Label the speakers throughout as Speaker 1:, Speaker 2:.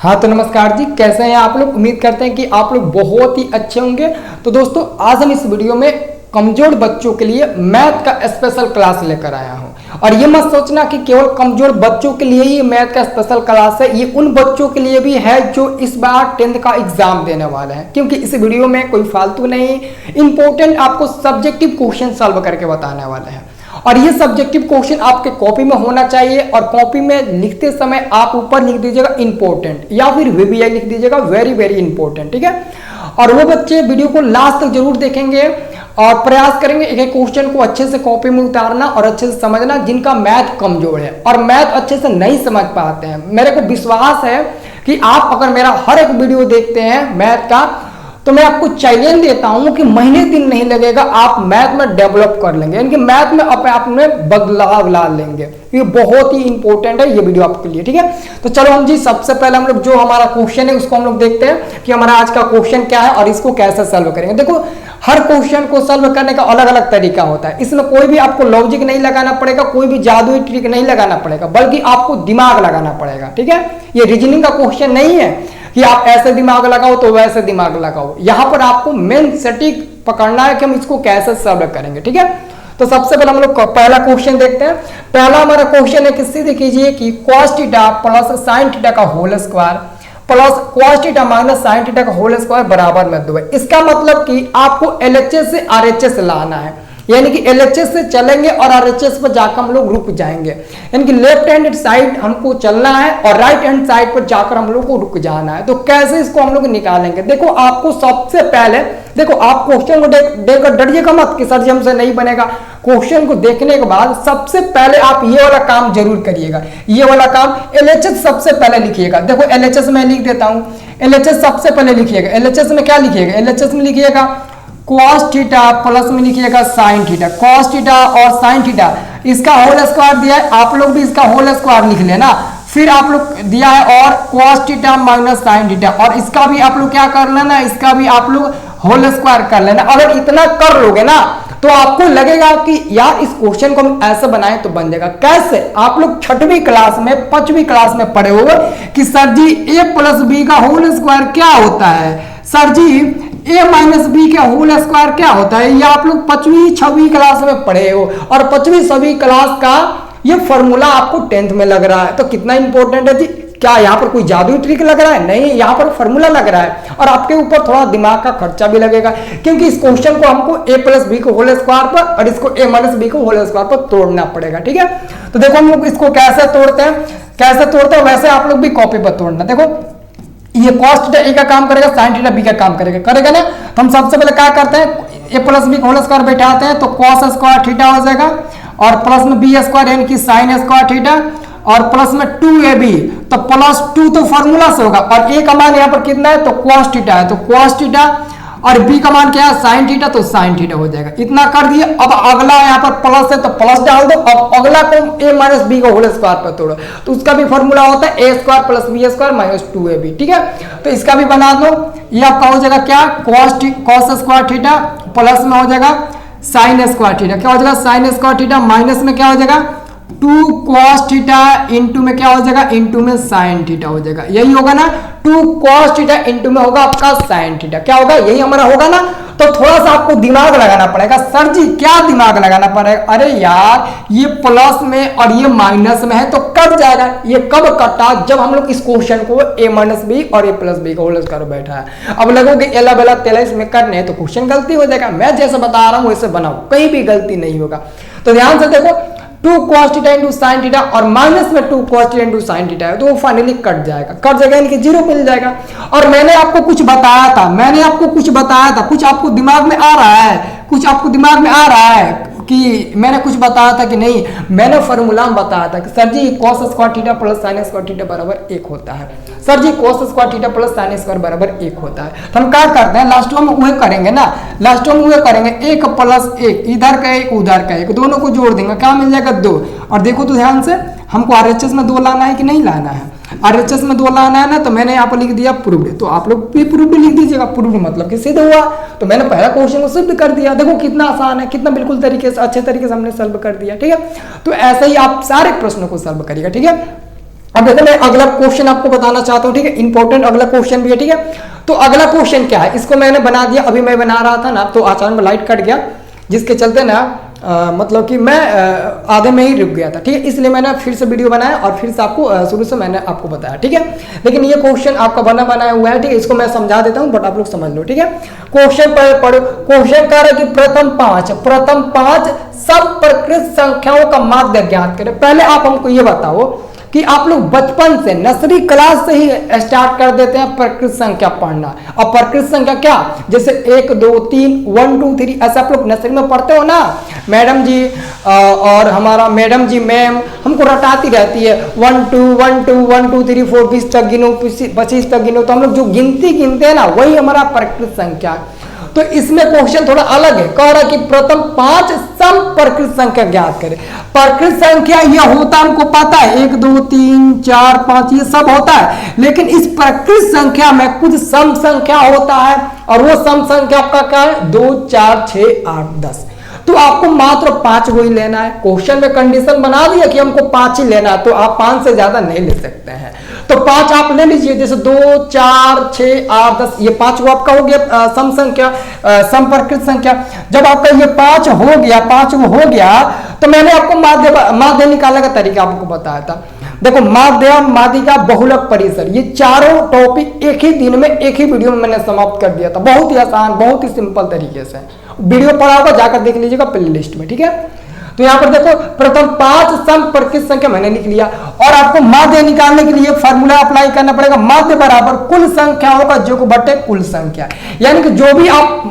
Speaker 1: हाँ तो नमस्कार जी, कैसे हैं आप लोग। उम्मीद करते हैं कि आप लोग बहुत ही अच्छे होंगे। तो दोस्तों आज हम इस वीडियो में कमजोर बच्चों के लिए मैथ का स्पेशल क्लास लेकर आया हूं। और ये मत सोचना कि केवल कमजोर बच्चों के लिए ही मैथ का स्पेशल क्लास है, ये उन बच्चों के लिए भी है जो इस बार 10th का एग्जाम देने वाले हैं। क्योंकि इस वीडियो में कोई फालतू नहीं, इंपॉर्टेंट आपको सब्जेक्टिव क्वेश्चन सॉल्व करके बताने वाले हैं। और ये सब्जेक्टिव क्वेश्चन आपके कॉपी में होना चाहिए और कॉपी में लिखते समय आप ऊपर लिख दीजिएगा इंपॉर्टेंट या फिर वीवीआई लिख दीजिएगा वेरी वेरी इंपॉर्टेंट, ठीक है। और वो बच्चे वीडियो को लास्ट तक जरूर देखेंगे और प्रयास करेंगे एक एक क्वेश्चन को अच्छे से कॉपी में उतारना और अच्छे से समझना, जिनका मैथ कमजोर है और मैथ अच्छे से नहीं समझ पाते हैं। मेरे को विश्वास है कि आप अगर मेरा हर एक वीडियो देखते हैं मैथ का तो मैं आपको चैलेंज देता हूं कि महीने दिन नहीं लगेगा, आप मैथ में डेवलप कर लेंगे, यानी कि मैथ में अपने आप में बदलाव ला लेंगे। ये बहुत ही इंपॉर्टेंट है ये वीडियो आपके लिए, ठीक है। तो चलो हम जी सबसे पहले हम लोग जो हमारा क्वेश्चन है उसको हम लोग देखते हैं कि हमारा आज का क्वेश्चन क्या है और इसको कैसे सॉल्व करेंगे। देखो हर क्वेश्चन को सॉल्व करने का अलग अलग तरीका होता है, इसमें कोई भी आपको लॉजिक नहीं लगाना पड़ेगा, कोई भी जादुई ट्रिक नहीं लगाना पड़ेगा, बल्कि आपको दिमाग लगाना पड़ेगा, ठीक है। ये रीजनिंग का क्वेश्चन नहीं है कि आप ऐसे दिमाग लगाओ तो वैसे दिमाग लगाओ। यहां पर आपको मेन सटीक पकड़ना है कि हम इसको कैसे सॉल्व करेंगे, ठीक है। तो सबसे पहले हम लोग पहला क्वेश्चन देखते हैं। पहला हमारा क्वेश्चन है किससे, देखिए कि cos theta plus sin theta का whole square plus cos theta minus sin theta का होल स्क्वायर बराबर में 2 है। इसका मतलब कि आपको LHS से RHS लाना है, यानी कि LHS से चलेंगे और RHS पर जाकर हम लोग रुक जाएंगे, यानी कि लेफ्ट हैंड साइड हमको चलना है और राइट हैंड साइड पर जाकर हम लोग को रुक जाना है। तो कैसे इसको हम लोग निकालेंगे, देखो आपको सबसे पहले देखो आप क्वेश्चन को देखकर डरिएगा मत कि सर जी हमसे नहीं बनेगा। क्वेश्चन को देखने के बाद सबसे पहले आप ये वाला काम जरूर करिएगा, ये वाला काम LHS सबसे पहले लिखिएगा। देखो LHS में लिख देता हूं, LHS सबसे पहले लिखिएगा। LHS में क्या लिखिएगा, LHS में लिखिएगा cos थीटा प्लस में लिखिएगा sin थीटा। cos थीटा और sin थीटा इसका होल स्क्वायर दिया है, आप लोग भी इसका होल स्क्वायर लिख लेना। फिर आप लोग दिया है और cos theta minus sin theta, और इसका भी आप लोग क्या कर लेना, इसका भी आप लोग होल स्क्वायर कर लेना। अगर इतना कर लोगे ना तो आपको लगेगा कि यार इस क्वेश्चन को हम ऐसे बनाए तो बन जाएगा। कैसे, आप लोग 6वीं क्लास में 5वीं क्लास में पढ़े होंगे कि sir ji a plus B का होल स्क्वायर क्या होता है, sir ji a minus B का होल स्क्वायर क्या होता है। ये आप लोग 5वीं 6वीं क्लास में पढ़े हो और 5वीं 6वीं क्लास का ये फॉर्मूला आपको 10th में लग रहा है। तो कितना इंपॉर्टेंट है जी, क्या यहाँ पर कोई जादुई ट्रिक लग रहा है, नहीं, यहाँ पर फॉर्मूला लग रहा है और आपके ऊपर थोड़ा दिमाग का खर्चा भी लगेगा, क्योंकि इस क्वेश्चन को हमको a प्लस बी को होल स्क्वायर पर और इसको a माइनस बी को होल स्क्वायर पर तोड़ना पड़ेगा, ठीक है। तो देखो हम लोग इसको कैसे तोड़ते हैं वैसे आप लोग भी कॉपी पर तोड़ना। देखो ये cos थीटा a का काम करेगा, sin थीटा b का काम करेगा ना। तो हम सबसे पहले क्या करते हैं, a प्लस बी को होल स्क्वायर बैठाते हैं तो cos स्क्वायर थीटा हो जाएगा और प्लस में b स्क्वायर यानी कि sin स्क्वायर थीटा और प्लस में 2ab, तो प्लस 2 तो फॉर्मूला से होगा और a का मान यहाँ पर कितना है तो cos थीटा है, तो cos थीटा और b का मान क्या है sin थीटा, तो sin थीटा हो जाएगा। इतना कर दिए। अब अगला यहाँ पर प्लस है तो प्लस डाल दो। अब अगला को a माइनस बी का होल स्क्वायर पर तोड़ो तो उसका भी फॉर्मूला होता है a square plus B square minus 2ab, ठीक है। तो इसका भी बना दो। ये आपका हो जाएगा क्या, cos स्क्वायर थीटा प्लस में हो जाएगा sin स्क्वायर थीटा, क्या हो जाएगा sin स्क्वायर थीटा माइनस में क्या हो जाएगा 2 cos थीटा इंटू में क्या हो जाएगा, इंटू में sin थीटा हो जाएगा। यही होगा ना, 2 cos थीटा इंटू में होगा आपका sin थीटा, क्या होगा, यही हमारा होगा ना। तो थोड़ा सा आपको दिमाग लगाना पड़ेगा। सर जी क्या दिमाग लगाना पड़ेगा, अरे यार ये प्लस में और ये माइनस में है तो कट जाएगा। ये कब कटा, जब हम लोग इस क्वेश्चन को a माइनस बी और a प्लस बी का होल स्क्वायर बैठा है। अब लगोगे एला बेला तेला इसमें करने हैं तो क्वेश्चन गलती हो जाएगा। मैं जैसे बता रहा हूं वैसे बनाओ, कहीं भी गलती नहीं होगा। तो ध्यान से देखो 2 cos theta into sin theta और माइनस में 2 cos theta into sin theta है तो वो फाइनली कट जाएगा यानी कि 0 मिल जाएगा। और मैंने आपको कुछ बताया था, कुछ आपको दिमाग में आ रहा है, कि मैंने कुछ बताया था कि नहीं, मैंने फॉर्मूला में बताया था कि सर जी cos square theta plus sin square theta बराबर 1 होता है, सर जी cos square theta plus sin square बराबर 1 होता है। तो हम क्या करते हैं, लास्ट में वही करेंगे ना, 1 प्लस 1 इधर का 1 उधर का 1 दोनों को जोड़ देंगे, क्या मिल जाएगा 2। और देखो तो ध्यान से हमको RHS में 2 लाना है कि नहीं लाना है, RHS में 2 लाना है ना, तो मैंने यहाँ पर लिख दिया प्रूव्ड, तो आप लोग भी प्रूव्ड लिख दीजिएगा। प्रूव्ड मतलब कि सिद्ध हुआ, तो मैंने पहला क्वेश्चन को सिद्ध कर दिया। देखो कितना आसान है, कितना बिल्कुल अच्छे तरीके से हमने सॉल्व कर दिया, ठीक है। तो ऐसे ही आप सारे प्रश्नों को सॉल्व करिएगा, ठीक है। अब देखो मैं अगला क्वेश्चन आपको बताना चाहता हूं, ठीक है, इंपॉर्टेंट अगला क्वेश्चन भी है, ठीक है। तो अगला क्वेश्चन क्या है, इसको मैंने बना दिया, अभी मैं बना रहा था ना तो अचानक में लाइट कट गया, जिसके चलते ना मतलब कि मैं आधे में ही रुक गया था, ठीक है, इसलिए मैंने फिर से वीडियो बनाया और फिर से आपको शुरू से मैंने आपको बताया, ठीक है। लेकिन ये क्वेश्चन आपका बनाया हुआ है, ठीक है, इसको मैं समझा देता हूं बट आप लोग समझ लो, ठीक है। क्वेश्चन पढ़ो, क्वेश्चन कह रहा है कि प्रथम पांच सब प्रकृत संख्याओं का माध्य ज्ञात करें। पहले आप हमको ये बताओ कि आप लोग बचपन से नर्सरी क्लास से ही स्टार्ट कर देते हैं प्रकृत संख्या पढ़ना, और प्रकृत संख्या क्या, जैसे 1 2 3 1 2 3 ऐसा आप लोग नर्सरी में पढ़ते हो ना, मैडम जी और हमारा मैडम जी मैम हमको रटाती रहती है 1 2 1 2 1 2 3 4 20 तक गिनो, 25 तक गिनो, तो हम लोग जो गिनती गिनते हैं ना वही हमारा प्रकृत संख्या। तो इसमें क्वेश्चन थोड़ा अलग है, कह रहा है कि प्रथम 5 सम प्रकृत संख्या ज्ञात करें। प्रकृत संख्या यह होता हमको पता है 1 2 3 4 5 ये सब होता है, लेकिन इस प्रकृत संख्या में कुछ सम संख्या होता है, और वो सम संख्या आपका क्या है 2 4 6 8 10। तो आपको मात्र 5 को ही लेना है। क्वेश्चन में कंडीशन बना दिया कि हमको 5 ही लेना है, तो आप 5 से ज्यादा नहीं ले सकते हैं, तो 5 आप ले लीजिए, जैसे 2 4 6 8 10 ये 5 को आपका हो गया सम संख्या, सम प्रकृत संख्या। जब आपका ये 5 को हो गया तो मैंने आपको माध्य निकालने का तरीका आपको बताया था। देखो माध्य माध्यिका बहुलक परिसर, ये चारों टॉपिक एक ही दिन में एक ही वीडियो में मैंने समाप्त कर दिया था, बहुत ही आसान बहुत ही सिंपल तरीके से। वीडियो पढ़ा होगा जाकर देख लीजिएगा प्लेलिस्ट में, ठीक है। तो यहाँ पर देखो प्रथम 5 सम प्रकृत संख्या मैंने लिख लिया, और आपको माध्य निकालने के लिए फार्मूला अप्लाई करना पड़ेगा, माध्य बराबर कुल संख्याओं का योग बटे कुल संख्या, यानी कि जो भी आप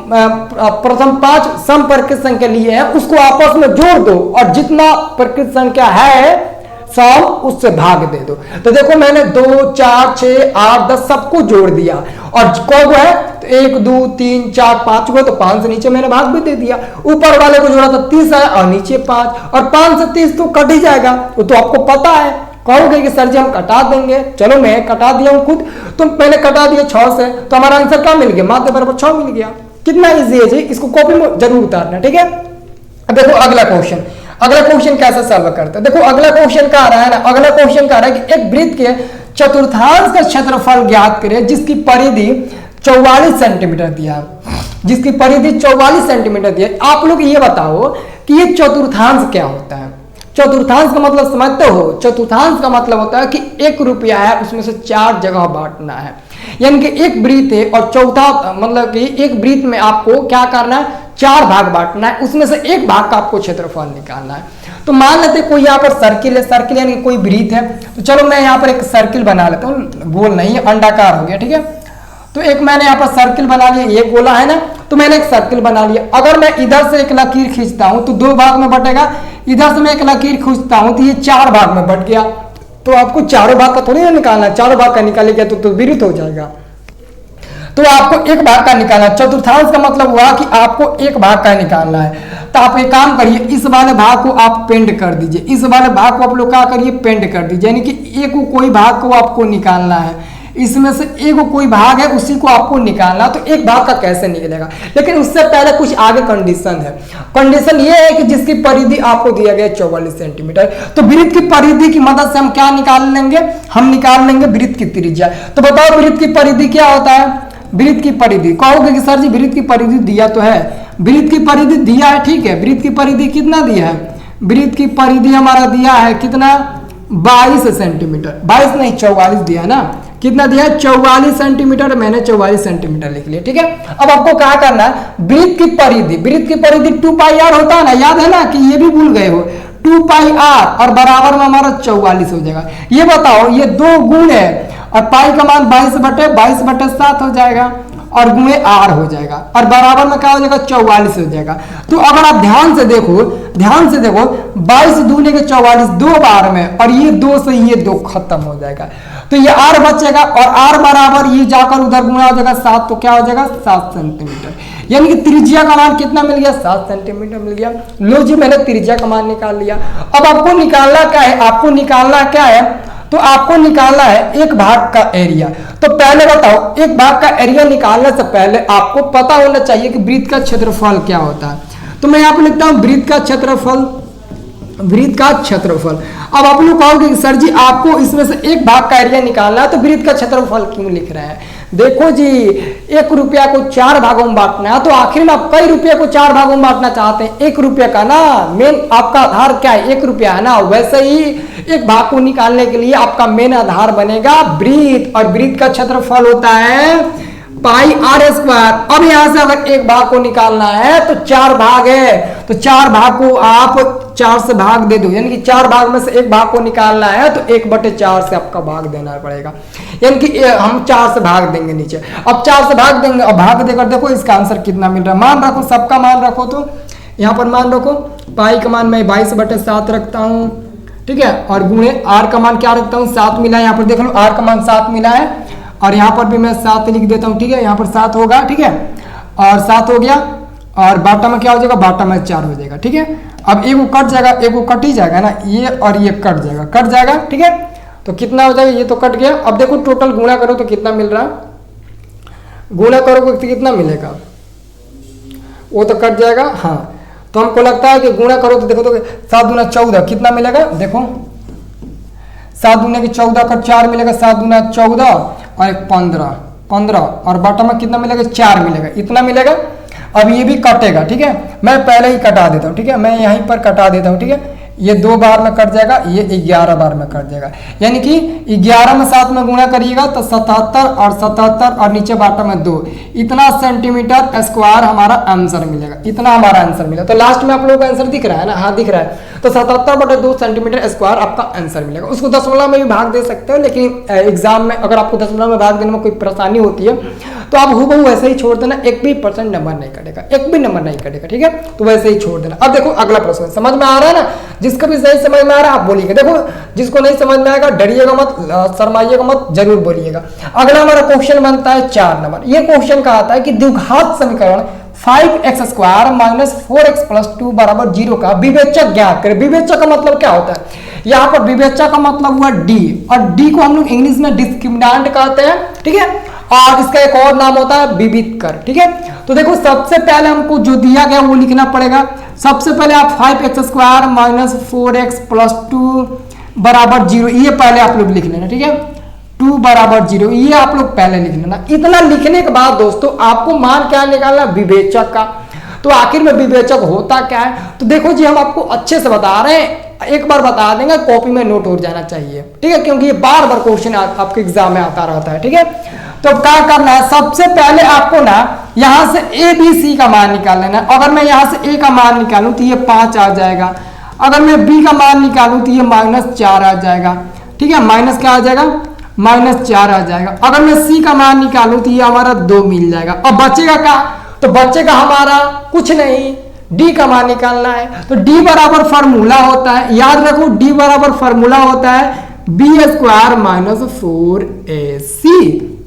Speaker 1: प्रथम 5 सम प्रकृत संख्या लिए हैं उसको आपस में जोड़ दो, और जितना प्रकृत संख्या है सम उससे भाग दे दो। तो देखो मैंने 2 4 6 8 10 सबको जोड़ दिया, और कौन है तो 1 2 3 4 5 को, तो 5 से नीचे मैंने भाग भी दे दिया, ऊपर वाले को जोड़ा तो 30 है और नीचे 5, और 5 से 30 तो कट ही जाएगा, वो तो आपको पता है। कहोगे कि सर जी हम कटा देंगे, चलो मैं कटा दिया हूं खुद, तो मैंने कटा दिया 6 से, तो हमारा आंसर क्या मिल गया, माध्य बराबर 6 मिल गया। कितना इजी है जी, इसको कॉपी में जरूर उतारना, ठीक है। अब देखो अगला क्वेश्चन कैसे सॉल्व करते हैं। देखो अगला क्वेश्चन क्या आ रहा है ना, अगला क्वेश्चन क्या आ रहा है कि एक वृत्त के चतुर्थांश का क्षेत्रफल ज्ञात करें जिसकी परिधि 44 सेंटीमीटर दिया, जिसकी परिधि 44 सेंटीमीटर दिया। आप लोग ये बताओ कि ये चतुर्थांश क्या होता है। चतुर्थांश का मतलब समझते हो, चतुर्थांश का मतलब होता है कि 1 रुपया है उसमें से 4 जगह बांटना है, यानी कि एक वृत्त है और चौथा मतलब कि एक वृत्त में आपको क्या करना है 4 भाग बांटना है, उसमें से एक भाग का आपको क्षेत्रफल निकालना है। तो मान लेते कोई यहाँ पर सर्किल है, सर्किल यानी कोई वृत्त है, तो चलो मैं यहाँ पर एक सर्किल बना लेता हूँ, गोल नहीं है अंडाकार हो गया, ठीक है। तो एक मैंने यहाँ पर सर्किल बना लिया, ये गोला है ना, तो मैंने एक सर्किल बना लिया। अगर मैं इधर से एक लकीर खींचता हूँ तो 2 भाग में बटेगा, इधर से मैं एक लकीर खींचता हूँ तो ये 4 भाग में बट गया। तो आपको चारों भाग का थोड़ी ना निकालना, चारों भाग का निकालेगा तो विरुद्ध हो जाएगा, तो आपको एक भाग का निकालना। चतुर्थांश का मतलब हुआ कि आपको एक भाग का निकालना है। तो आप एक काम करिए, इस वाले भाग को आप पेंड कर दीजिए, इस वाले भाग को आप लोग क्या करिए पेंड कर दीजिए, यानी कि एक कोई भाग को आपको निकालना है, इसमें से एक कोई भाग है उसी को आपको निकालना। तो एक भाग का कैसे निकलेगा, लेकिन उससे पहले कुछ आगे कंडीशन है। कंडीशन ये है कि जिसकी परिधि आपको दिया गया 44 सेंटीमीटर, तो वृत्त की परिधि की मदद से हम क्या निकाल लेंगे, हम निकाल लेंगे वृत्त की त्रिज्या। तो बताओ वृत्त की परिधि क्या होता है, वृत्त की परिधि कहोगे कि सर जी वृत्त की परिधि दिया तो है, वृत्त की परिधि दिया है, ठीक है। वृत्त की परिधि कितना दिया है, वृत्त की परिधि हमारा दिया है कितना 22 सेंटीमीटर, 22 नहीं 44 दिया है ना, कितना दिया है 44 सेंटीमीटर, मैंने 44 सेंटीमीटर लिख लिया, ठीक है। अब आपको क्या करना है, वृत्त की परिधि 2 पाई आर होता है ना, याद है ना कि ये भी भूल गए हो, 2 पाई आर और बराबर में हमारा 44 हो जाएगा। ये बताओ ये 2 गुण है और पाई का मान 22/7 हो जाएगा और गुणे आर हो जाएगा और बराबर में क्या हो जाएगा 44 हो जाएगा। तो अगर आप ध्यान से देखो 22 दूने के 44 2 बार में, और ये 2 से ये 2 खत्म हो जाएगा, तो ये आर बचेगा और आर बराबर ये जाकर उधर गुणा हो जाएगा 7, तो क्या हो जाएगा 7 सेंटीमीटर, यानी कि त्रिज्या का मान कितना मिल गया 7 सेंटीमीटर मिल गया। लो जी मैंने त्रिज्या का मान निकाल लिया। अब आपको निकालना क्या है, तो आपको निकालना है एक भाग का एरिया। तो पहले बताओ एक भाग का एरिया निकालने से पहले आपको पता होना चाहिए कि वृत्त का क्षेत्रफल क्या होता है। तो मैं यहाँ पे लिखता हूँ वृत्त का क्षेत्रफल वृत्त का क्षेत्रफल। अब आप लोग कहोगे कि सर जी आपको इसमें से एक भाग का एरिया निकालना है तो वृत्त का क्षेत्रफल क्यों लिख रहे हैं? देखो जी, 1 रुपया को 4 भागों में बांटना है, तो आखिर में आप कई रुपये को 4 भागों में बांटना चाहते हैं? 1 रुपये का ना मेन आपका आधार क्या है? 1 रुपया है ना। वैसे ही एक भाग को निकालने के लिए आपका मेन आधार बनेगा वृत्त, और वृत्त का क्षेत्रफल होता है पाई आर स्क्वायर। अब यहां से अगर एक भाग को निकालना है तो 4 भाग है, तो 4 भाग को आप 4 से भाग दे दो, यानी कि 4 भाग में से एक भाग को निकालना है तो 1/4 से आपका भाग देना पड़ेगा, यानी कि हम 4 से भाग देंगे नीचे। अब 4 से भाग देंगे, अब भाग देकर देखो इसका आंसर कितना मिल रहा है। मान रखो, सबका मान रखो, तो यहाँ पर मान रखो पाई का मान मैं 22/7 रखता हूँ, ठीक है, और गुणे आर का मान क्या रखता हूँ? 7 मिला है। यहाँ पर देख लो आर का मान 7 मिला है, और यहाँ पर भी मैं 7 लिख देता हूँ, ठीक है, यहाँ पर 7 होगा, ठीक है, और 7 हो गया, और बाटा में क्या हो जाएगा? बाटा में 4 हो जाएगा, ठीक है। अब एक वो कट जाएगा, एक वो कट ही जाएगा ना, ये और ये कट जाएगा, ठीक है, तो कितना हो जाएगा? ये तो कट गया। अब देखो टोटल गुणा करो तो कितना मिल रहा है? गुणा करोगे तो कितना मिलेगा? वो तो कट जाएगा, हाँ, तो हमको लगता है कि गुणा करो तो देखो तो 7 दूना 14 कितना मिलेगा? देखो 7 दूना की 14 का 4 मिलेगा, 7 दूना 14 और 15 और बाटा में कितना मिलेगा? 4 मिलेगा, इतना मिलेगा। अब ये भी कटेगा, ठीक है, मैं पहले ही कटा देता हूँ, ठीक है, मैं यहीं पर कटा देता हूँ, ठीक है, ये 2 बार में कट जाएगा, ये 11 बार में कट जाएगा, यानी कि 11 में 7 में गुणा करिएगा तो 77 और 77 और नीचे बाटा में 2, इतना सेंटीमीटर स्क्वायर हमारा आंसर मिलेगा, इतना हमारा आंसर मिलेगा। तो लास्ट में आप लोगों का आंसर दिख रहा है ना? हाँ दिख रहा है। तो 77/2 सेंटीमीटर स्क्वायर आपका आंसर मिलेगा। उसको दशमलव में भी भाग दे सकते हो, लेकिन एग्जाम में अगर आपको दशमलव में भाग देने में कोई परेशानी होती है तो आप हूबहू वैसे ही छोड़ देना, 1 भी % नंबर नहीं कटेगा, 1 भी नंबर नहीं कटेगा, ठीक है, तो वैसे ही छोड़ देना। अब देखो अगला प्रश्न समझ में आ रहा है ना? जिसका भी सही समझ में आ रहा है आप बोलिएगा, देखो जिसको नहीं समझ में आएगा डरिएगा मत, शर्माइएगा मत, जरूर बोलिएगा। अगला हमारा क्वेश्चन बनता है 4 नंबर। ये क्वेश्चन का आता है कि द्विघात समीकरण 5x² - 4x + 2 = 0 का विवेचक ज्ञात करें। विवेचक का मतलब क्या होता है? यहाँ पर विवेचक का मतलब हुआ डी, और डी को हम लोग इंग्लिश में डिस्क्रिमिनेंट कहते हैं, ठीक है, और इसका एक और नाम होता है विविधकर, ठीक है। तो देखो सबसे पहले हमको जो दिया गया वो लिखना पड़ेगा। सबसे पहले आप 5x² - 4x + 2 = 0, ये पहले आप लोग लिख लेना, ठीक है, 2 = 0, ये आप लोग पहले लिख लेना। इतना लिखने के बाद दोस्तों आपको मान क्या निकालना? विवेचक का। तो आखिर में विवेचक होता क्या है? तो देखो जी हम आपको अच्छे से बता रहे हैं, एक बार बता देंगे, कॉपी में नोट हो जाना चाहिए, ठीक है, क्योंकि ये बार बार क्वेश्चन आपके एग्जाम में आता रहता है, ठीक है। तो क्या करना है? सबसे पहले आपको ना यहां से ए बी सी का मान निकाल लेना। अगर मैं यहां से ए का मान निकालूं तो ये 5 आ जाएगा, अगर मैं बी का मान निकालूं तो ये -4 आ जाएगा, ठीक है, माइनस क्या आ जाएगा? -4 आ जाएगा। अगर मैं सी का मान निकालूं तो ये हमारा 2 मिल जाएगा। अब बचेगा क्या? तो बचेगा हमारा कुछ नहीं, डी का मान निकालना है। तो डी बराबर फार्मूला होता है, याद रखो, डी बराबर फार्मूला होता है b² - 4ac,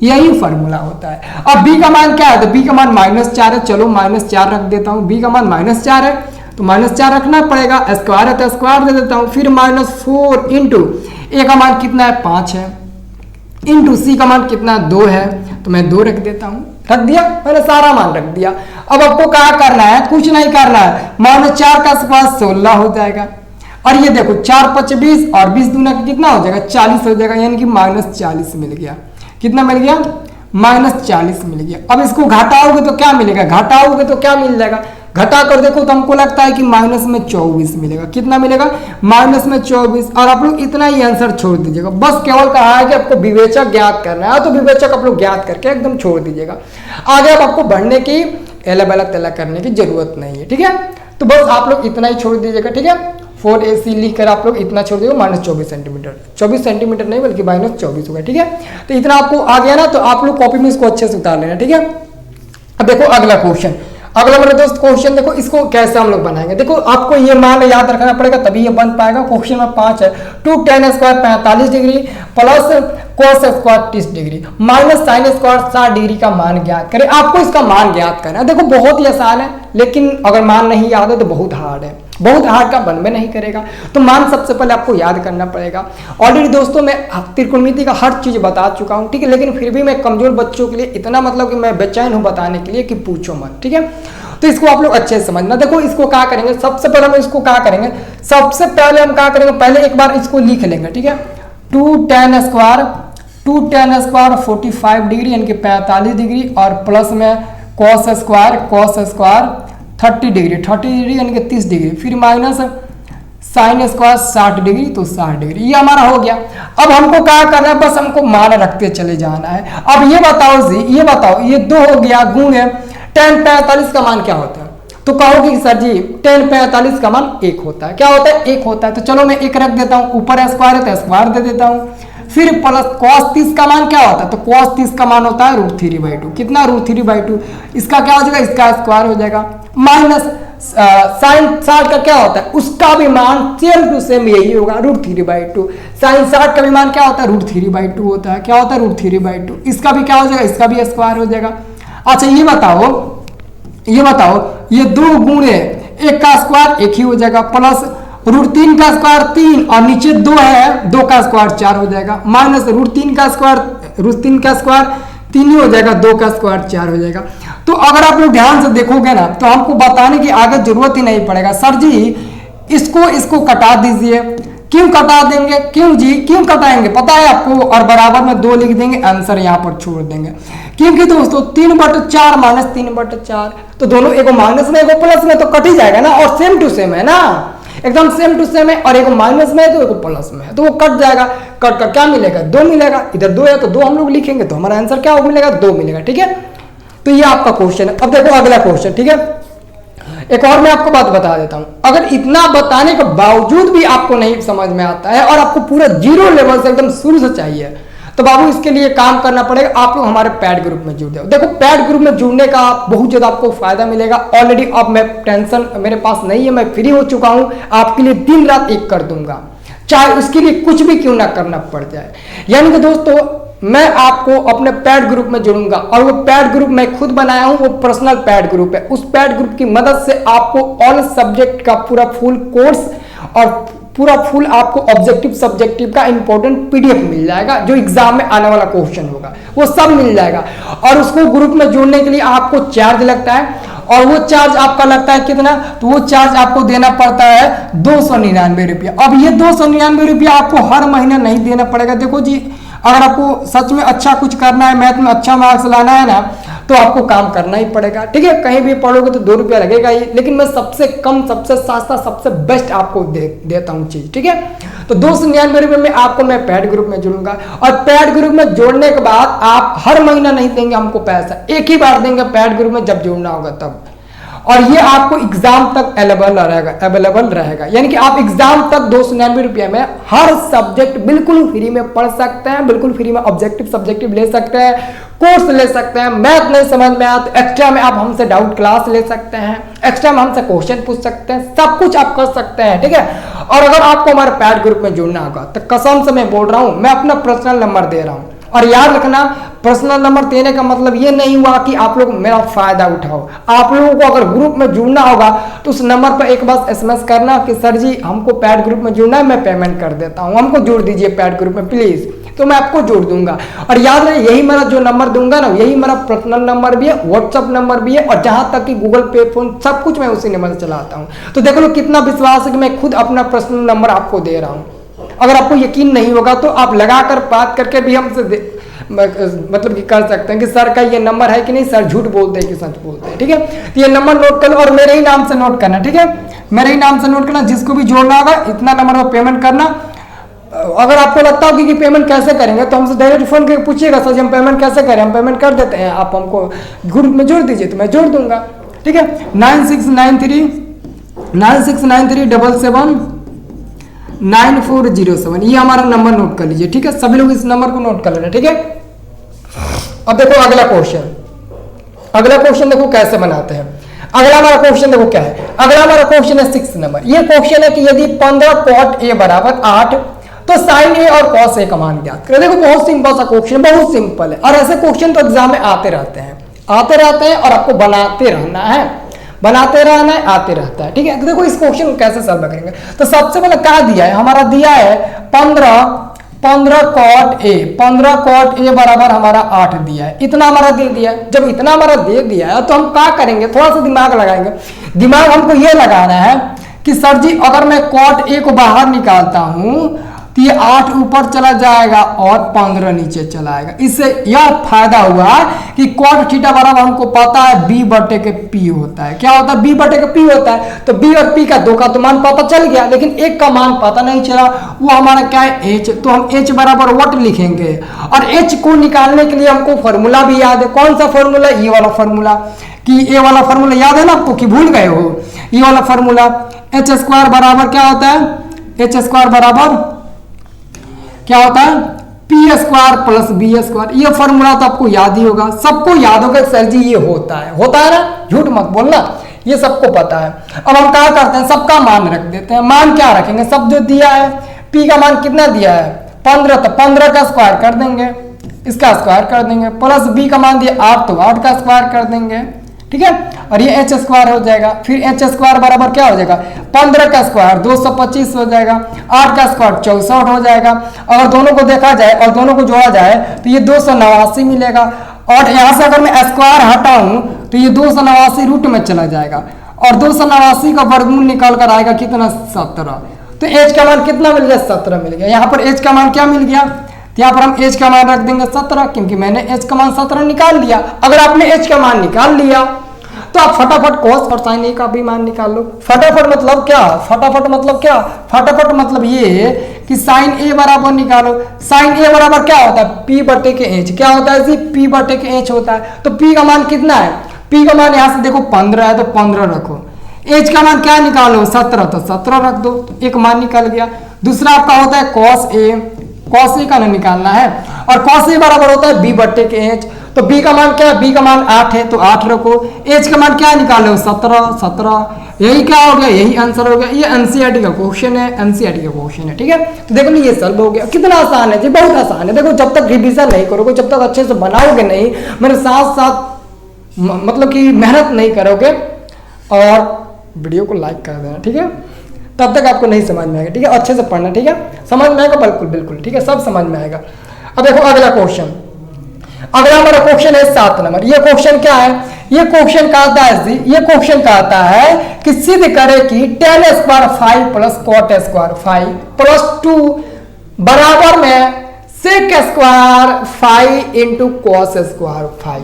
Speaker 1: यही फार्मूला होता है। अब b का मान क्या है? तो b का मान -4 है, चलो -4 रख देता हूं। b का मान -4 है तो -4 रखना पड़ेगा, स्क्वायर है तो स्क्वायर दे देता हूं, फिर -4 इंटू a का मान कितना है? 5 है, इंटू सी का मान कितना? 2 है, तो मैं 2 रख देता हूं। रख दिया, मैंने सारा मान रख दिया। अब आपको क्या करना है? कुछ नहीं करना है, -4 का स्क्वायर 16 हो जाएगा, और ये देखो 4 × 5 = 20 और 20 दूना कितना हो जाएगा? 40 हो जाएगा, यानी कि -40 मिल गया। कितना मिल गया? -40 मिल गया। अब इसको घटाओगे तो क्या मिलेगा? घटाओगे तो क्या मिल जाएगा? घटा कर देखो तो हमको लगता है कि -24 मिलेगा। कितना मिलेगा? -24। और आप लोग इतना ही आंसर छोड़ दीजिएगा, बस केवल कहा है कि आपको विवेचक ज्ञात करना है, तो विवेचक आप लोग ज्ञात करके एकदम छोड़ दीजिएगा। आगे अब आपको बढ़ने की एला बेला तेला करने की जरूरत नहीं है, ठीक है, तो बस आप लोग इतना ही छोड़ दीजिएगा, ठीक है। 4ac लिख कर आप लोग इतना छोड़ दिएगा, -24 सेंटीमीटर, 24 सेंटीमीटर नहीं बल्कि -24 होगा, ठीक है। तो इतना आपको आ गया ना, तो आप लोग कॉपी में इसको अच्छे से उतार लेना, ठीक है। अब देखो अगला क्वेश्चन, अगला मेरे दोस्त क्वेश्चन देखो, इसको कैसे हम लोग बनाएंगे। देखो आपको ये मान याद रखना पड़ेगा तभी ये बन पाएगा। क्वेश्चन में 5 है, 2 tan² 45 degree plus cos² 30 degree minus sin² 60 degree का मान ज्ञात करें। आपको इसका मान ज्ञात करना है। देखो बहुत ही आसान है, लेकिन अगर मान नहीं याद है तो बहुत हार्ड है, बहुत हार्ड का बन में नहीं करेगा। तो मान सबसे पहले आपको याद करना पड़ेगा। ऑलरेडी दोस्तों मैं त्रिकोणमिति का हर चीज बता चुका हूँ, ठीक है, लेकिन फिर भी मैं कमजोर बच्चों के लिए इतना मतलब कि मैं बेचैन हूँ बताने के लिए कि पूछो मत, ठीक है। तो इसको आप लोग अच्छे से समझना। देखो इसको क्या करेंगे, सबसे पहले हम इसको क्या करेंगे, सबसे पहले हम क्या करेंगे, पहले एक बार इसको लिख लेंगे, ठीक है। 2tan स्क्वायर 45 डिग्री यानी कि 45 डिग्री और प्लस में cos स्क्वायर 30 डिग्री यानी कि 30 डिग्री, फिर माइनस साइन स्क्वायर 60 डिग्री तो 60 डिग्री, ये हमारा हो गया। अब हमको क्या करना है, बस हमको मान रखते चले जाना है। अब ये बताओ जी, ये बताओ, ये 2 हो गया गुण है tan 45 का मान क्या होता है, तो कहोगे कि सर जी tan 45 का मान 1 होता है। क्या होता है, 1 होता है। तो चलो मैं 1 रख देता हूँ, ऊपर स्क्वायर है तो स्क्वायर दे देता हूँ। फिर प्लस cos 30 का मान क्या होता है, तो cos 30 का मान होता है √3/2। कितना, √3/2। इसका क्या हो जाएगा, इसका स्क्वायर हो जाएगा। माइनस साइन 60 का क्या होता है, उसका भी मान सेम टू सेम यही होगा, √3/2। साइन 60 का भी मान क्या होता है, √3/2 होता है। क्या होता है, √3/2। इसका भी क्या हो जाएगा, इसका भी स्क्वायर हो जाएगा। अच्छा ये बताओ, ये 2 गुणे 1 का स्क्वायर 1 ही हो जाएगा, प्लस √3 का स्क्वायर 3 और नीचे 2 है, 2 का स्क्वायर 4 हो जाएगा, माइनस √3 का स्क्वायर 3 ही हो जाएगा, 2 का स्क्वायर 4 हो जाएगा। तो अगर आप लोग ध्यान से देखोगे ना तो हमको बताने की आगे जरूरत ही नहीं पड़ेगा, सर जी इसको कटा दीजिए। क्यों कटा देंगे, क्यों जी क्यों कटाएंगे पता है आपको, और बराबर में 2 लिख देंगे, आंसर यहाँ पर छोड़ देंगे। क्योंकि दोस्तों 3/4 माइनस 3/4, तो दोनों एगो माइनस में एगो प्लस में तो कट ही जाएगा ना, और सेम टू सेम है ना, एकदम सेम टू सेम है, और एगो माइनस में है तो एगो प्लस में है, तो वो कट जाएगा। कट कर क्या मिलेगा, 2 मिलेगा। इधर 2 है तो 2 हम लोग लिखेंगे तो हमारा आंसर क्या मिलेगा, 2 मिलेगा, ठीक है। तो ये आपका क्वेश्चन है। अब देखो अगला क्वेश्चन, ठीक है। एक और मैं आपको बात बता देता हूं, अगर इतना बताने के बावजूद भी आपको नहीं समझ में आता है और आपको पूरा 0 लेवल से एकदम शुरू से चाहिए, तो बाबू इसके लिए काम करना पड़ेगा, आप लोग हमारे पैड ग्रुप में जुड़ जाओ। देखो पैड ग्रुप में जुड़ने का बहुत ज्यादा आपको फायदा मिलेगा। ऑलरेडी अब मैं टेंशन मेरे पास नहीं है, मैं फ्री हो चुका हूं, आपके लिए दिन रात एक कर दूंगा, चाहे उसके लिए कुछ भी क्यों ना करना पड़ जाए। यानी कि दोस्तों मैं आपको अपने पैड ग्रुप में जोड़ूंगा, और वो पैड ग्रुप मैं खुद बनाया हूं, वो पर्सनल पैड ग्रुप है। उस पैड ग्रुप की मदद से आपको ऑल सब्जेक्ट का पूरा फुल कोर्स और पूरा फुल आपको ऑब्जेक्टिव सब्जेक्टिव का इंपॉर्टेंट पीडीएफ मिल जाएगा, जो एग्जाम में आने वाला क्वेश्चन होगा वो सब मिल जाएगा। और उसको ग्रुप में जोड़ने के लिए आपको चार्ज लगता है, और वो चार्ज आपका लगता है कितना, तो वो चार्ज आपको देना पड़ता है 299 रुपया। अब ये 299 रुपया आपको हर महीना नहीं देना पड़ेगा। देखो जी अगर आपको सच में अच्छा कुछ करना है, मैथ में अच्छा मार्क्स लाना है ना, तो आपको काम करना ही पड़ेगा, ठीक है। कहीं भी पढ़ोगे तो 2 रुपया लगेगा ही, लेकिन मैं सबसे कम, सबसे सस्ता, सबसे बेस्ट आपको देता हूँ चीज, ठीक है। तो 299 रुपये में आपको मैं पैड ग्रुप में जोड़ूंगा, और पैड ग्रुप में जोड़ने के बाद आप हर महीना नहीं देंगे हमको पैसा, एक ही बार देंगे पैड ग्रुप में जब जोड़ना होगा तब। और ये आपको एग्जाम तक अवेलेबल रहेगा, यानी कि आप एग्जाम तक 299 रुपये में हर सब्जेक्ट बिल्कुल फ्री में पढ़ सकते हैं, बिल्कुल फ्री में ऑब्जेक्टिव सब्जेक्टिव ले सकते हैं, कोर्स ले सकते हैं। मैथ नहीं समझ में आया तो एक्स्ट्रा में आप हमसे डाउट क्लास ले सकते हैं, एक्स्ट्रा में हमसे क्वेश्चन पूछ सकते हैं, सब कुछ आप कर सकते हैं, ठीक है। और अगर आपको हमारे पैड ग्रुप में जुड़ना होगा तो कसम से मैं बोल रहा हूं, मैं अपना पर्सनल नंबर दे रहा हूं, और याद रखना पर्सनल नंबर देने का मतलब ये नहीं हुआ कि आप लोग मेरा फायदा उठाओ। आप लोगों को अगर ग्रुप में जुड़ना होगा तो उस नंबर पर एक बार एसएमएस करना कि सर जी हमको पैड ग्रुप में जुड़ना है, मैं पेमेंट कर देता हूं, हमको जोड़ दीजिए पैड ग्रुप में प्लीज, तो मैं आपको जोड़ दूंगा। और याद रहे यही मेरा जो नंबर दूंगा ना, यही मेरा पर्सनल नंबर भी है, व्हाट्सअप नंबर भी है, और जहां तक कि गूगल पे फोन सब कुछ मैं उसी नंबर से चलाता हूं। तो देख लो कितना विश्वास है कि मैं खुद अपना पर्सनल नंबर आपको दे रहा हूं। अगर आपको यकीन नहीं होगा तो आप लगाकर बात करके भी हमसे मतलब कि कर सकते हैं कि सर का ये नंबर है कि नहीं, सर झूठ बोलते हैं कि सच बोलते हैं, ठीक है। तो ये नंबर नोट कर लो, और मेरे ही नाम से नोट करना, ठीक है, मेरे ही नाम से नोट करना। जिसको भी जोड़ना होगा इतना नंबर में पेमेंट करना। अगर आपको लगता हो कि पेमेंट कैसे करेंगे तो हमसे डायरेक्ट फोन करके पूछिएगा, सर हम पेमेंट कैसे करें, हम पेमेंट कर देते हैं, आप हमको ग्रुप में जोड़ दीजिए तो मैं जोड़ दूंगा, ठीक है। 9693779407 ये हमारा नंबर नोट कर लीजिए, ठीक है। सभी लोग इस नंबर को नोट कर लेना, ठीक है। अब देखो अगला क्वेश्चन देखो कैसे बनाते हैं। अगला हमारा क्वेश्चन देखो क्या है, अगला हमारा क्वेश्चन है 6 नंबर। ये क्वेश्चन है कि यदि 15 cot a बराबर 8 तो sin a और cos a का मान ज्ञात करें। देखो बहुत सिंपल सा क्वेश्चन, बहुत सिंपल है, और ऐसे क्वेश्चन तो एग्जाम में आते रहते हैं और आपको बनाते रहना है। बनाते रहना है, आते रहता है। ठीक है, तो देखो इस क्वेश्चन को कैसे सॉल्व करेंगे। तो सबसे पहले क्या दिया है, हमारा दिया है 15 कॉट ए, 15 कॉट ए बराबर हमारा 8 दिया है, इतना हमारा दे दिया है। जब इतना हमारा दे दिया है तो हम क्या करेंगे, थोड़ा सा दिमाग लगाएंगे। दिमाग हमको ये लगाना है कि सर जी अगर मैं कॉट ए को बाहर निकालता हूं तो ये 8 ऊपर चला जाएगा और 15 नीचे चला आएगा। इससे यह फायदा हुआ कि कॉट थीटा बराबर हमको पता है b बटे के p होता है। क्या होता है, b बटे के p होता है। तो b और p का दो का तो मान पता चल गया, लेकिन एक का मान पता नहीं चला, वो हमारा क्या है h। तो हम h बराबर वट लिखेंगे और h को निकालने के लिए हमको फॉर्मूला भी याद है। कौन सा फॉर्मूला, ये वाला फॉर्मूला, कि ये वाला फॉर्मूला याद है ना आपको कि भूल गए हो। ये वाला फॉर्मूला h स्क्वायर बराबर क्या होता है, h स्क्वायर बराबर क्या होता है, P square plus B square. ये फॉर्मूला तो आपको याद ही होगा, सबको याद होगा सर जी ये होता है ना, झूठ मत बोलना, ये सबको पता है। अब हम क्या करते हैं, सबका मान रख देते हैं। मान क्या रखेंगे, सब जो दिया है, पी का मान कितना दिया है 15, तो 15 का स्क्वायर कर देंगे, इसका स्क्वायर कर देंगे, प्लस बी का मान दिया 8 तो 8 का स्क्वायर कर देंगे। ठीक है, और ये एच स्क्वायर हो जाएगा। फिर एच स्क्वायर बराबर क्या हो जाएगा, 15 का स्क्वायर 225 हो जाएगा, 8 का स्क्वायर 64 हो जाएगा। अगर दोनों को देखा जाए और दोनों को जोड़ा जाए तो ये 289 मिलेगा। और यहाँ से अगर मैं स्क्वायर हटाऊं तो ये 289 रूट में चला जाएगा और 289 का वर्गमूल निकाल कर आएगा कितना, 17। तो एच का मान कितना मिल गया, 17 मिल गया। यहाँ पर एच का मान क्या मिल गया, तो यहाँ पर हम एच का मान रख देंगे 17, क्योंकि मैंने एच का मान 17 निकाल लिया। अगर आपने एच का मान निकाल लिया तो आप फटाफट कॉस और साइन ए का भी मान निकाल लो। फटाफट मतलब क्या, फटाफट मतलब क्या, फटाफट मतलब ये कि साइन ए बराबर निकालो। साइन ए बराबर क्या होता है, पी बटे के एच। क्या होता है जी, पी बटे के एच होता है। तो पी का मान कितना है, पी का मान यहाँ से देखो 15 है तो 15 रखो। एच का मान क्या निकालो, 17, तो 17 रख दो, तो एक मान निकल गया। दूसरा आपका होता है कॉस ए, कॉस ए का ना निकालना है, और कॉस ए बराबर होता है बी बटे के एच। तो बी का मान क्या है, बी का मान 8 है तो 8 रखो। एच का मान क्या निकालो, 17। यही क्या हो गया, यही आंसर हो गया। ये एनसीईआरटी का क्वेश्चन है, एनसीईआरटी का क्वेश्चन है। ठीक है, तो देखो ये सॉल्व हो गया। कितना आसान है जी, बहुत आसान है। देखो जब तक रिवीजन नहीं करोगे, जब तक अच्छे से बनाओगे नहीं, मेरे साथ साथ मतलब कि मेहनत नहीं करोगे और वीडियो को लाइक कर देना, ठीक है, तब तक आपको नहीं समझ में आएगा। ठीक है, अच्छे से पढ़ना, ठीक है, समझ में आएगा, बिल्कुल बिल्कुल, ठीक है, सब समझ में आएगा। अब देखो अगला क्वेश्चन, अगला हमारा क्वेश्चन है 7 नंबर। ये क्वेश्चन क्या है, ये क्वेश्चन कहता है जी, ये क्वेश्चन कहता है कि सिद्ध करे कि tan square 5 plus cot square 5 plus 2 बराबर में sec square 5 into cos square 5।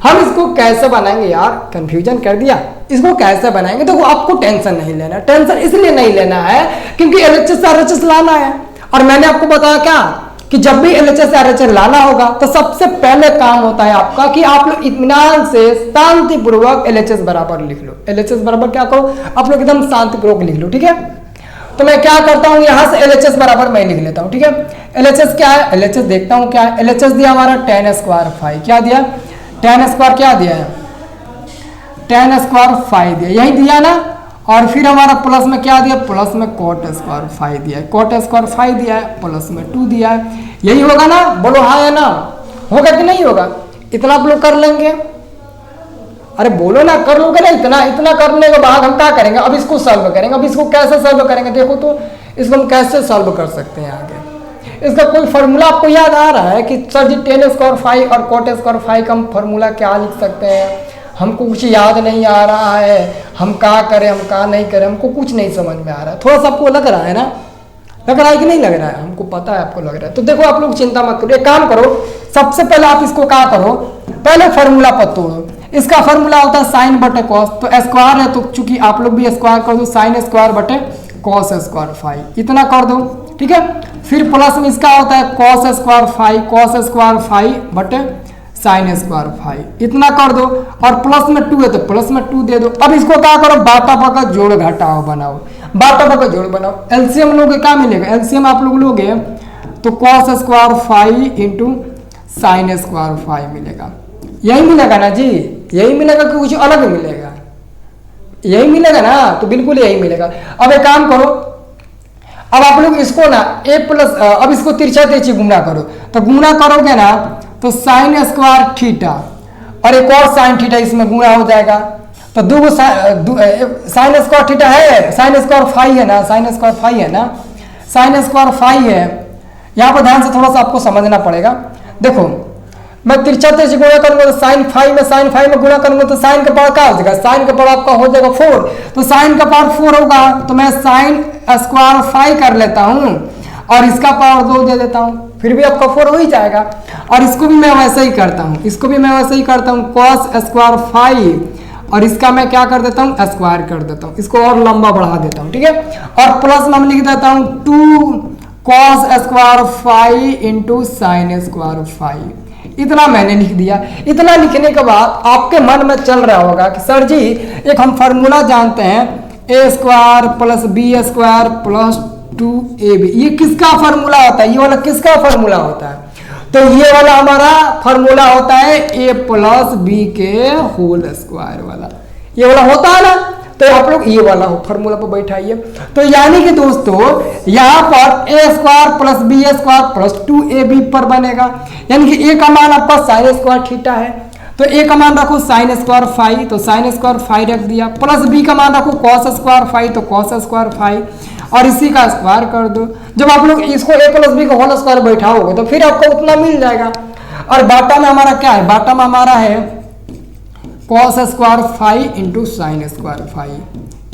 Speaker 1: हम इसको कैसे बनाएंगे यार, कंफ्यूजन कर दिया। इसको कैसे बनाएंगे, देखो आपको टेंशन नहीं लेना। टेंशन इसलिए नहीं लेना है क्योंकि एलएचएस आरएचएस लाना है, और मैंने आपको बताया क्या कि जब भी एलएचएस आरएचएस लाना होगा तो सबसे पहले काम होता है आपका कि आप लोग इत्मीनान से शांतिपूर्वक एलएचएस बराबर लिख लो। एलएचएस बराबर क्या करो, आप लोग एकदम शांतिपूर्वक लिख लो। ठीक है, तो मैं क्या करता हूं, यहां से एलएचएस बराबर मैं लिख लेता हूं। ठीक है, एलएचएस क्या है, एलएचएस देखता हूं क्या है। एलएचएस दिया हमारा tan स्क्वायर 5, क्या दिया, tan स्क्वायर क्या दिया है, tan स्क्वायर 5 दिया, यही दिया ना। और फिर हमारा प्लस में क्या दिया, प्लस में cot स्क्वायर 5 दिया है, cot स्क्वायर 5 दिया है, प्लस में 2 दिया है। यही होगा ना, बोलो हाँ या ना, होगा कि नहीं होगा, इतना आप लोग कर लेंगे। अरे बोलो ना, कर लोगे ना, इतना इतना करने के बाद हम क्या करेंगे, अब इसको सॉल्व करेंगे। अब इसको कैसे सॉल्व करेंगे, देखो तो इसको हम कैसे सॉल्व कर सकते हैं आगे। इसका कोई फॉर्मूला आपको याद आ रहा है कि सर जी tan स्क्वायर 5 और cot स्क्वायर 5 का हम फॉर्मूला क्या लिख सकते हैं, हमको कुछ याद नहीं आ रहा है, हम क्या करें, हम क्या नहीं करें, हमको कुछ नहीं समझ में आ रहा है। थोड़ा सा आपको लग रहा है ना, लग रहा है कि नहीं लग रहा है, हमको पता है आपको लग रहा है। तो देखो आप लोग चिंता मत करो, एक काम करो, सबसे पहले आप इसको क्या करो, पहले फॉर्मूला पर तोड़ो। इसका फॉर्मूला होता है साइन बटे कॉस, तो स्क्वायर है तो चूंकि आप लोग भी स्क्वायर कर दो, साइन स्क्वायर बटे कॉस स्क्वायर 5, इतना कर दो। ठीक है, फिर प्लस में इसका होता है कॉस स्क्वायर 5, कॉस स्क्वायर 5 बटे साइन स्क्वायर 5, इतना कर दो। और प्लस में 2 है तो प्लस में 2 दे दो। अब इसको क्या करो, बाटा बाका जोड़ घटाओ बनाओ, बाटा बाका जोड़ बनाओ। एलसीएम लोगे क्या मिलेगा, एलसीएम आप लोग लोगे तो cos square 5 into sine square 5 मिलेगा। यही मिलेगा ना जी, यही मिलेगा कि कुछ अलग मिलेगा, यही मिलेगा ना, तो बिल्कुल यही मिलेगा। अब एक काम करो, अब आप लोग इसको ना a प्लस, अब इसको तिरछा तिरछी गुणा करो, तो गुणा करोगे ना तो साइन स्क्वायर थीटा और एक और साइन थीटा इसमें गुणा हो जाएगा, तो दो साइन स्क्वायर थीटा है, साइन स्क्वायर फाई है ना, साइन स्क्वायर फाई है ना, साइन स्क्वायर फाई है। यहाँ पर ध्यान से थोड़ा सा आपको समझना पड़ेगा। देखो मैं तिरछा तिरछी गुणा करूंगा तो साइन फाई में गुणा करूंगा तो साइन का पावर क्या हो जाएगा, साइन का पावर आपका हो जाएगा 4, तो साइन का पावर 4 होगा तो मैं साइन स्क्वायर फाई कर लेता हूं और इसका पावर 2 दे देता हूं, फिर भी आपका 4 हो ही जाएगा। और इसको भी मैं वैसे ही करता हूं, इसको भी मैं वैसे ही करता हूं, कॉस स्क्वायर फाई, और इसका मैं क्या कर देता हूं, स्क्वायर कर देता हूं, इसको और लंबा बढ़ा देता हूं, ठीक है। और प्लस में हम लिख देता हूं 2 cos square phi into sine square phi. इतना मैंने लिख दिया। इतना लिखने के बाद आपके मन में चल रहा होगा कि सर जी एक हम फार्मूला जानते हैं, A square plus B square plus 2ab, ये किसका फार्मूला होता है, ये वाला किसका फार्मूला होता है, तो ये वाला हमारा फार्मूला होता है a प्लस बी के होल स्क्वायर वाला, ये वाला होता है ना। तो आप लोग ये वाला फार्मूला पर बैठाइए। तो यानी कि दोस्तों यहाँ पर a square plus B square plus 2ab पर बनेगा, यानी कि a का मान आपका साइन स्क्वायर थीटा है, तो a का मान रखो साइन स्क्वायर फाई, तो साइन स्क्वायर फाई रख दिया, प्लस b का मान रखो कॉस स्क्वायर फाई, तो कॉस स्क्वायर फाई, और इसी का स्क्वायर कर दो। जब आप लोग इसको a प्लस बी का होल स्क्वायर बैठाओगे तो फिर आपको उतना मिल जाएगा। और बाटा में हमारा क्या है, बाटा में हमारा है cos square phi into sine square phi.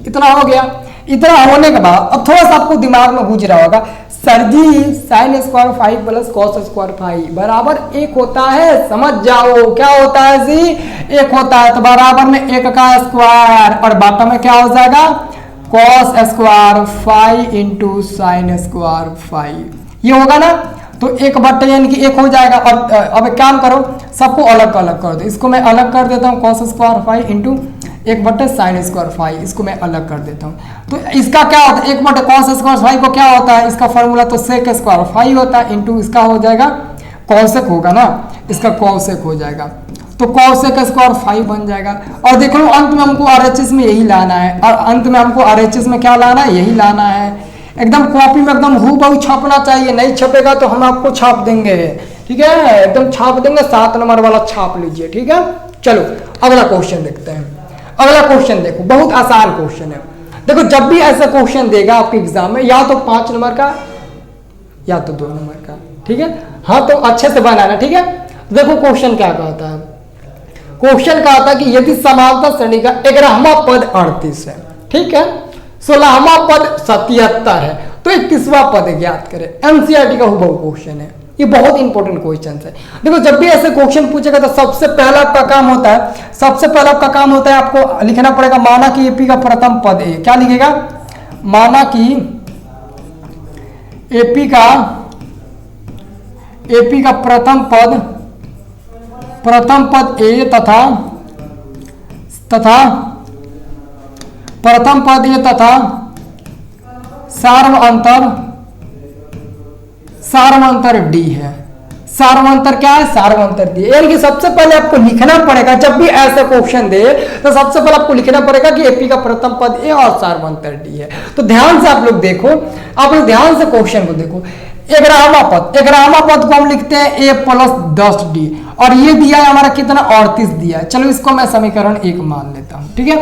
Speaker 1: इतना हो गया। इतना होने के बाद अब थोड़ा सा आपको दिमाग में गुज रहा होगा, sir ji sine square phi plus cos square phi बराबर 1 होता है, समझ जाओ क्या होता है जी, 1 होता है, तो बराबर में 1 का स्क्वायर, और बाटा में क्या हो जाएगा cos square phi into sine square phi, ये होगा ना। तो 1 यानी कि 1 हो जाएगा। और अब एक काम करो, सबको अलग अलग कर दो, इसको मैं अलग कर देता हूँ cos square phi into 1 sine square phi, इसको मैं अलग कर देता हूँ। तो इसका क्या होता है, 1 कॉस स्क्वायर फाई को क्या होता है, इसका फॉर्मूला तो सेक स्क्वायर फाई होता है, इंटू इसका हो जाएगा कॉसेक होगा ना, इसका कॉसेक हो जाएगा, तो कॉसेक स्क्वायर फाई बन जाएगा। और देख लो अंत में हमको आरएचएस में यही लाना है, और अंत में हमको आरएचएस में क्या लाना है, यही लाना है। एकदम कॉपी में एकदम हूबहू छापना चाहिए, नहीं छपेगा तो हम आपको छाप देंगे, ठीक है, एकदम छाप देंगे, 7 नंबर वाला छाप लीजिए, ठीक है। चलो अगला क्वेश्चन देखते हैं। अगला क्वेश्चन देखो, बहुत आसान क्वेश्चन है। देखो जब भी ऐसा क्वेश्चन देगा आपके एग्जाम में, या तो 5 नंबर का या तो 2 नंबर का, ठीक है, हाँ तो अच्छे से बनाना, ठीक है। देखो क्वेश्चन क्या कहता है, क्वेश्चन कहता है कि यदि समांतर श्रेणी का 11वां पद 38 है, ठीक है, 16वां पद 77 है, तो 31वां पद ज्ञात करें। एनसीईआरटी का हुबहू क्वेश्चन है, ये बहुत इंपॉर्टेंट क्वेश्चन है। देखो जब भी ऐसे क्वेश्चन पूछेगा तो सबसे पहला आपका काम होता है, आपको लिखना पड़ेगा माना कि एपी का प्रथम पद ए, क्या लिखेगा, माना कि एपी का प्रथम पद ए तथा प्रथम पद ये तथा सार्वंतर डी है। सार्वंतर क्या है, सार्वंतर डी, यानी कि सबसे पहले आपको लिखना पड़ेगा, जब भी ऐसा क्वेश्चन दे तो सबसे पहले आपको लिखना पड़ेगा कि एपी का प्रथम पद ए और सार्वंतर डी है। तो ध्यान से आप लोग देखो, आप लोग ध्यान से क्वेश्चन को देखो। 11वां पद को हम लिखते हैं ए प्लस 10 डी, और ये दिया है हमारा कितना 38 दिया है, चलो इसको मैं समीकरण 1 मान लेता हूं, ठीक है।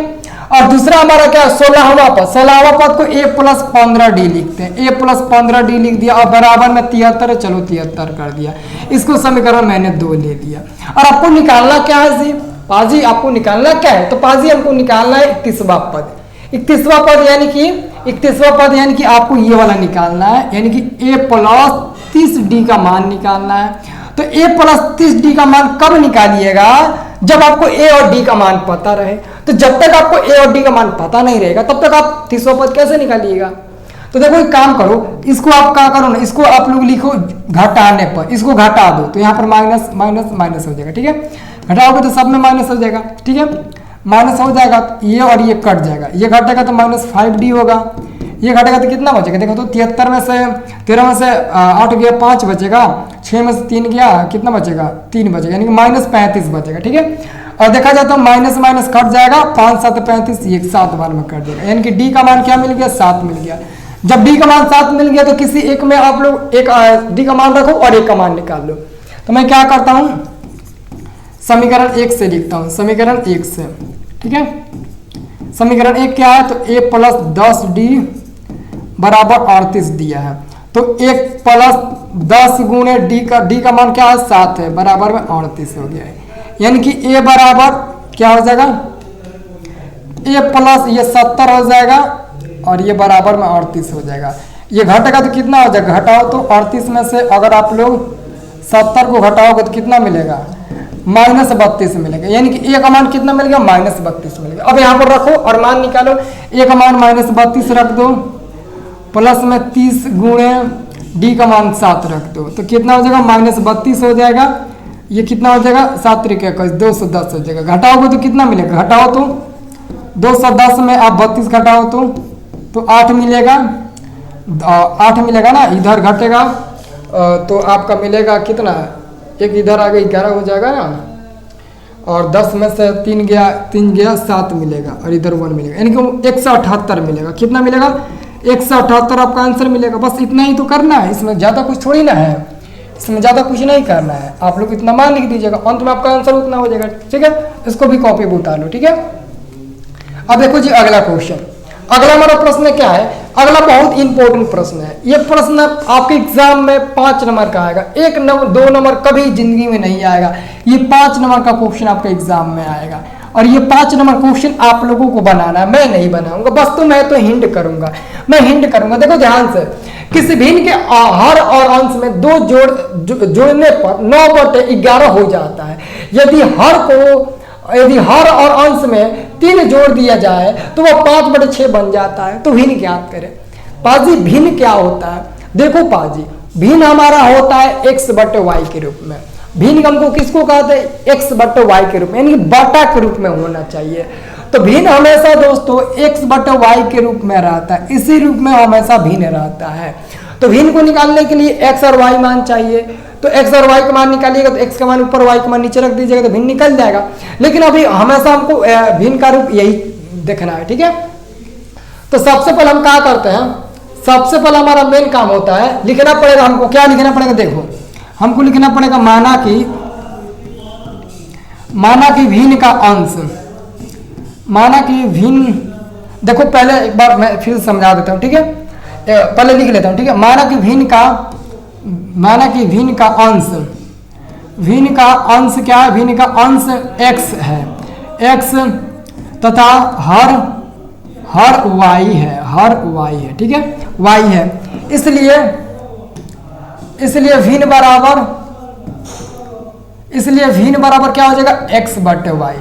Speaker 1: और दूसरा हमारा क्या है 16वां पद को a प्लस 15 डी लिखते हैं, a प्लस 15 डी लिख दिया, और बराबर में 73 है, चलो 73 कर दिया, इसको समीकरण मैंने 2 ले लिया। और आपको निकालना क्या है जी, पाजी आपको निकालना क्या है, तो पाजी हमको निकालना है 31वां पद। 31वां पद यानी कि आपको ये वाला निकालना है, यानी कि a प्लस 30 डी का मान निकालना है। तो a प्लस 30 डी का मान कब निकालिएगा, जब आपको a और d का मान पता रहे। तो जब तक आपको a और d का मान पता नहीं रहेगा तब तक आप 30वां पद कैसे निकालिएगा। तो देखो एक काम करो, इसको आप क्या करो ना, इसको आप लोग लिखो घटाने पर, इसको घटा दो तो यहाँ पर माइनस माइनस माइनस हो जाएगा, ठीक है, घटाओगे तो सब में माइनस हो जाएगा, ठीक है, माइनस हो जाएगा, ये और ये कट जाएगा, ये घटेगा तो -5d होगा, ये घटेगा तो कितना बचेगा, देखो तो 73 में से 13 में से 8 गया 5 बचेगा, 6 में से 3 गया कितना बचेगा 3 बचेगा, यानी कि -35 बचेगा, ठीक है। और देखा जाए तो माइनस माइनस कट जाएगा, 5 7 35, ये 7 बार में कट जाएगा, यानी कि डी का मान क्या मिल गया 7 मिल गया। जब डी का मान 7 मिल गया तो किसी एक में आप लोग एक डी का मान रखो और एक का मान निकाल लो। तो मैं क्या करता हूँ, समीकरण 1 से लिखता हूँ, समीकरण 1 से, ठीक है। समीकरण 1 क्या है, तो a प्लस 10d बराबर 38 दिया है। तो 1 प्लस 10 गुणे d का मान क्या है 7 है, बराबर में 38 हो गया है। यानी कि a बराबर क्या हो जाएगा, a प्लस ये 70 हो जाएगा और ये बराबर में 38 हो जाएगा। ये घटेगा तो कितना हो जाएगा, घटाओ तो 38 में से अगर आप लोग 70 को घटाओगे तो कितना मिलेगा, -32 मिलेगा। यानी कि a का मान कितना मिलेगा, -32 मिलेगा। अब यहाँ पर रखो और मान निकालो, a का मान -32 रख दो, प्लस में 30 गुणे d का मान 7 रख दो, तो कितना हो जाएगा, -32 हो जाएगा। ये कितना हो जाएगा, 7 × 21 210 हो जाएगा। घटाओगे तो कितना मिलेगा, घटाओ तो 210 में आप 32 घटाओ तो 8 मिलेगा, 8 मिलेगा ना, इधर घटेगा तो आपका मिलेगा कितना, एक इधर आगे 11 हो जाएगा ना, और 10 में से 3 गया 7 मिलेगा और इधर 1 मिलेगा, यानी कि 178 मिलेगा। कितना मिलेगा, 178 आपका आंसर मिलेगा। बस इतना ही तो करना है, इसमें ज़्यादा कुछ थोड़ी ना है, इसमें ज़्यादा कुछ नहीं करना है। आप लोग इतना मान लिख दीजिएगा, अंत में आपका आंसर उतना हो जाएगा। ठीक है, इसको भी कॉपी पर उतार लो। ठीक है, अब देखो जी अगला क्वेश्चन। अगला हमारा प्रश्न क्या है, अगला बहुत इंपॉर्टेंट प्रश्न है। ये प्रश्न आपके एग्जाम में 5 नंबर का आएगा, 1 नंबर 2 नंबर कभी जिंदगी में नहीं आएगा। ये 5 नंबर का क्वेश्चन आपके एग्जाम में आएगा और ये 5 नंबर क्वेश्चन आप लोगों को बनाना है, मैं नहीं बनाऊंगा, बस तो मैं तो हिंट करूंगा, मैं हिंट करूंगा। देखो ध्यान से, किसी भिन्न के हर और अंश में 2 जोड़ने पर 9/11 हो जाता है। यदि हर और अंश में 3 जोड़ दिया जाए तो वह 5/6 बन जाता है। तो भिन्न ज्ञात करें। पाजी भिन्न क्या होता है, देखो पाजी भिन्न हमारा होता है x/y के रूप में। भिन्न हमको किसको कहते हैं, x/y के रूप में, यानी बटा के रूप में होना चाहिए। तो भिन्न हमेशा दोस्तों x/y के रूप में रहता है, इसी रूप में हमेशा भिन्न रहता है। तो भिन्न को निकालने के लिए x और y मान चाहिए, तो x और y का मान निकालिएगा तो x का मान ऊपर y का मान नीचे रख दीजिएगा तो भिन्न निकल जाएगा। लेकिन अभी हमेशा हमको भिन्न का रूप यही देखना है। ठीक है, तो सबसे पहले हम क्या करते हैं, सबसे पहले हमारा मेन काम होता है, लिखना पड़ेगा हमको। क्या लिखना पड़ेगा, देखो हमको लिखना पड़ेगा माना कि भिन्न का अंश, माना कि भिन्न, देखो पहले एक बार मैं फिर समझा देता हूँ। ठीक है, पहले लिख लेता हूँ। ठीक है, माना कि भिन्न का अंश, भिन्न का अंश क्या है, भिन्न का अंश x है, x तथा हर y है, हर y है। ठीक है, y है, इसलिए भिन्न बराबर क्या हो जाएगा, x/y।